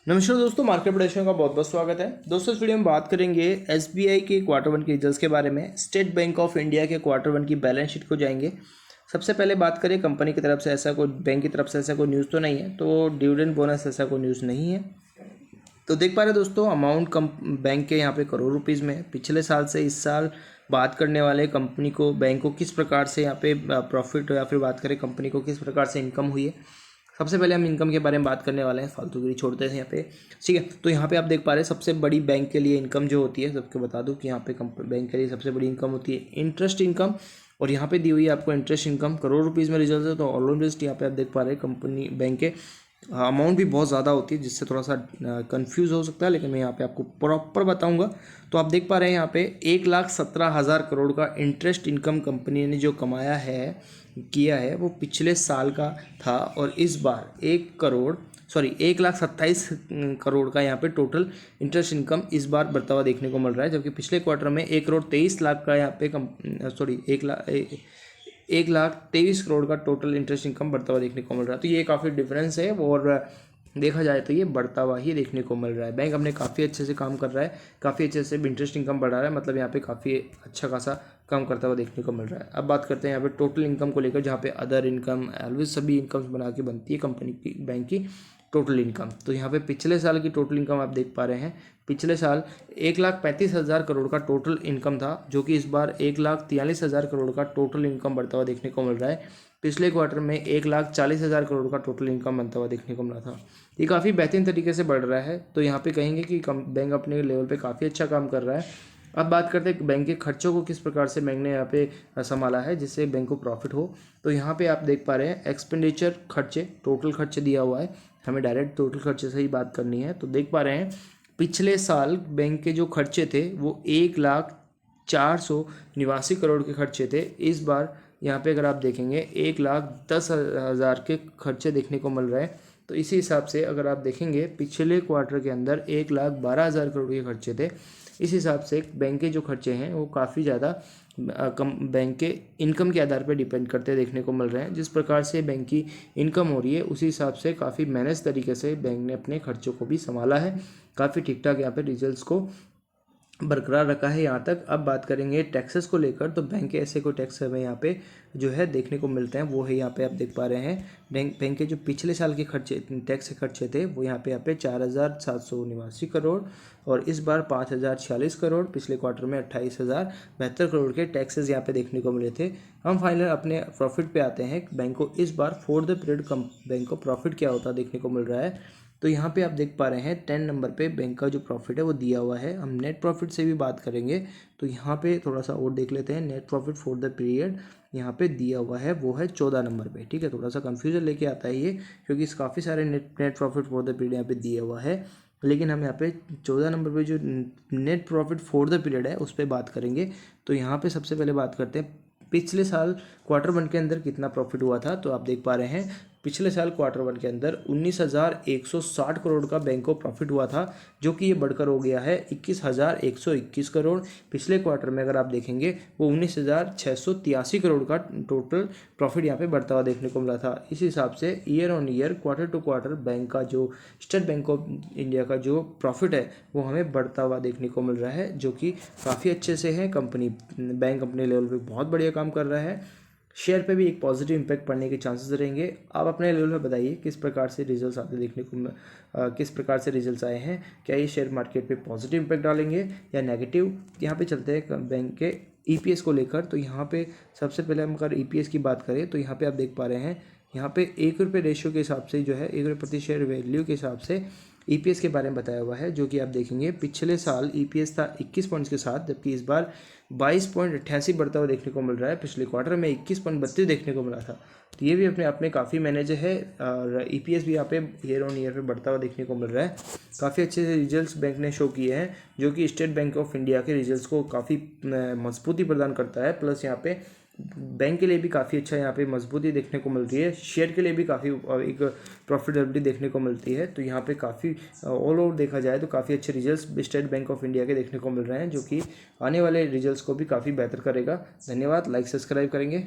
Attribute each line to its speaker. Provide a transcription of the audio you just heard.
Speaker 1: नमस्कार दोस्तों, market prediction का बहुत बहुत स्वागत है। दोस्तों इस वीडियो में बात करेंगे एसबीआई के क्वार्टर वन के रिजल्ट्स के बारे में। स्टेट बैंक ऑफ इंडिया के क्वार्टर वन की बैलेंस शीट को जाएंगे। सबसे पहले बात करें कंपनी की तरफ से ऐसा कोई बैंक की तरफ से ऐसा कोई न्यूज़ तो नहीं है, तो डिविडेंड बोनस ऐसा कोई न्यूज़ नहीं है। तो देख पा रहे दोस्तों, अमाउंट कम बैंक के यहाँ पे करोड़ रुपीज़ में पिछले साल से इस साल बात करने वाले कंपनी को बैंक को किस प्रकार से यहाँ पे प्रॉफिट या फिर बात करें कंपनी को किस प्रकार से इनकम हुई है। सबसे पहले हम इनकम के बारे में बात करने वाले हैं, फालतूगिरी छोड़ते हैं यहाँ पे। ठीक है, तो यहाँ पे आप देख पा रहे हैं सबसे बड़ी बैंक के लिए इनकम जो होती है, सबको बता दूं कि यहाँ पे बैंक के लिए सबसे बड़ी इनकम होती है इंटरेस्ट इनकम। और यहाँ पे दी हुई है आपको इंटरेस्ट इनकम करोड़ रुपीज़ में रिजल्ट है। तो ऑलमोस्ट यहाँ पे आप देख पा रहे हैं कंपनी बैंक के अमाउंट भी बहुत ज़्यादा होती है, जिससे थोड़ा सा कंफ्यूज हो सकता है, लेकिन मैं यहाँ पे आपको प्रॉपर बताऊंगा। तो आप देख पा रहे हैं यहाँ पे 1,17,000 करोड़ का इंटरेस्ट इनकम कंपनी ने जो कमाया है किया है वो पिछले साल का था। और इस बार 1,27,000 करोड़ का यहाँ पे टोटल इंटरेस्ट इनकम इस बार बढ़ता हुआ देखने को मिल रहा है, जबकि पिछले क्वार्टर में 1,23,00,000 का यहाँ पे 1,23 करोड़ का टोटल इंटरेस्ट इनकम बढ़ता हुआ देखने को मिल रहा है। तो ये काफ़ी डिफरेंस है और देखा जाए तो ये बढ़ता हुआ ही देखने को मिल रहा है। बैंक अपने काफ़ी अच्छे से काम कर रहा है, काफ़ी अच्छे से इंटरेस्ट इनकम बढ़ा रहा है, मतलब यहाँ पे काफ़ी अच्छा खासा काम करता हुआ देखने को मिल रहा है। अब बात करते हैं यहाँ पे टोटल इनकम को लेकर, जहाँ पे अदर इनकम ऑलवेज सभी इनकम्स बना के बनती है कंपनी की बैंक की टोटल इनकम। तो यहाँ पे पिछले साल की टोटल इनकम आप देख पा रहे हैं, पिछले साल 1,35,000 करोड़ का टोटल इनकम था, जो कि इस बार 1,43,000 करोड़ का टोटल इनकम बढ़ता हुआ देखने को मिल रहा है। पिछले क्वार्टर में 1,40,000 करोड़ का टोटल इनकम बनता हुआ देखने को मिला था। ये काफ़ी बेहतरीन तरीके से बढ़ रहा है, तो यहाँ पे कहेंगे कि बैंक अपने लेवल पे काफ़ी अच्छा काम कर रहा है। अब बात करते हैं बैंक के खर्चों को किस प्रकार से बैंक ने यहाँ पे संभाला है जिससे बैंक को प्रॉफिट हो। तो यहाँ पे आप देख पा रहे हैं एक्सपेंडिचर खर्चे, टोटल खर्चे दिया हुआ है, हमें डायरेक्ट टोटल खर्चे से ही बात करनी है। तो देख पा रहे हैं पिछले साल बैंक के जो खर्चे थे वो 1,04,89 करोड़ के खर्चे थे। इस बार यहाँ पे अगर आप देखेंगे 1,10,000 के खर्चे देखने को मिल रहे हैं। तो इसी हिसाब से अगर आप देखेंगे पिछले क्वार्टर के अंदर 1,12,000 करोड़ के खर्चे थे। इस हिसाब से बैंक के जो खर्चे हैं वो काफ़ी ज़्यादा कम बैंक के इनकम के आधार पर डिपेंड करते देखने को मिल रहे हैं। जिस प्रकार से बैंक की इनकम हो रही है उसी हिसाब से काफ़ी मैनेज तरीके से बैंक ने अपने खर्चों को भी संभाला है, काफ़ी ठीक ठाक यहाँ पे रिजल्ट्स को बरकरार रखा है यहाँ तक। अब बात करेंगे टैक्सेस को लेकर, तो बैंक के ऐसे कोई टैक्स हमें यहाँ पे जो है देखने को मिलते हैं वो है यहाँ पे आप देख पा रहे हैं बैंक के जो पिछले साल के खर्चे टैक्स के खर्चे थे वो यहाँ पे 4,789 करोड़ और इस बार 5,046 करोड़, पिछले क्वार्टर में 28,072 करोड़ के टैक्सेस यहाँ पे देखने को मिले थे। हम फाइनल अपने प्रॉफिट पे आते हैं। बैंक को इस बार फॉर द पीरियड बैंक को प्रॉफिट क्या होता देखने को मिल रहा है। तो यहाँ पे आप देख पा रहे हैं 10 नंबर पे बैंक का जो प्रॉफिट है वो दिया हुआ है। हम नेट प्रॉफिट से भी बात करेंगे, तो यहाँ पे थोड़ा सा और देख लेते हैं। Net profit for the period यहाँ पे दिया हुआ है वो है 14 नंबर पे। ठीक है, थोड़ा सा कंफ्यूजन लेके आता है ये, क्योंकि काफ़ी सारे net profit for the period यहाँ पे दिया हुआ है, लेकिन हम यहाँ पे 14 नंबर पे जो net profit for the period है उस पर बात करेंगे। तो यहाँ पे सबसे पहले बात करते हैं पिछले साल क्वार्टर वन के अंदर कितना प्रॉफिट हुआ था। तो आप देख पा रहे हैं पिछले साल क्वार्टर वन के अंदर 19,160 करोड़ का बैंक को प्रॉफिट हुआ था, जो कि ये बढ़कर हो गया है 21,121 करोड़। पिछले क्वार्टर में अगर आप देखेंगे वो 19,683 करोड़ का टोटल प्रॉफिट यहाँ पे बढ़ता हुआ देखने को मिला था। इस हिसाब से year on year quarter to quarter bank का जो स्टेट बैंक ऑफ इंडिया का जो प्रॉफिट है वो हमें बढ़ता हुआ देखने को मिल रहा है, जो कि काफ़ी अच्छे से है। बैंक अपने लेवल पर बहुत बढ़िया काम कर रहा है। शेयर पे भी एक पॉजिटिव इम्पैक्ट पड़ने के चांसेस रहेंगे। आप अपने लेवल पे बताइए किस प्रकार से रिजल्ट्स आते देखने को किस प्रकार से रिजल्ट्स आए हैं, क्या ये शेयर मार्केट पे पॉजिटिव इम्पैक्ट डालेंगे या नेगेटिव। यहाँ पे चलते हैं बैंक के ईपीएस को लेकर। तो यहाँ पे सबसे पहले हम अगर ईपीएस की बात करें तो यहाँ पे आप देख पा रहे हैं यहाँ पे 1 रुपये रेशियो के हिसाब से जो है 1 रुपये प्रति शेयर वैल्यू के हिसाब से ईपीएस के बारे में बताया हुआ है, जो कि आप देखेंगे पिछले साल ईपीएस था 21 पॉइंट्स के साथ, जबकि इस बार 22.88 बढ़ता हुआ देखने को मिल रहा है। पिछले क्वार्टर में 21.32 देखने को मिला था। तो ये भी अपने आप में काफ़ी मैनेज है और ईपीएस भी यहाँ पे ईयर ऑन ईयर पे बढ़ता हुआ देखने को मिल रहा है। काफ़ी अच्छे से रिजल्ट्स बैंक ने शो किए हैं, जो कि स्टेट बैंक ऑफ इंडिया के रिजल्ट्स को काफ़ी मजबूती प्रदान करता है। प्लस यहाँ पे बैंक के लिए भी काफ़ी अच्छा यहाँ पे मजबूती देखने को मिलती है, शेयर के लिए भी काफ़ी एक प्रॉफिटेबिलिटी देखने को मिलती है। तो यहाँ पे काफ़ी ऑल ओवर देखा जाए तो काफ़ी अच्छे results state bank of India के देखने को मिल रहे हैं, जो कि आने वाले रिजल्ट्स को भी काफ़ी बेहतर करेगा। धन्यवाद, लाइक सब्सक्राइब करेंगे।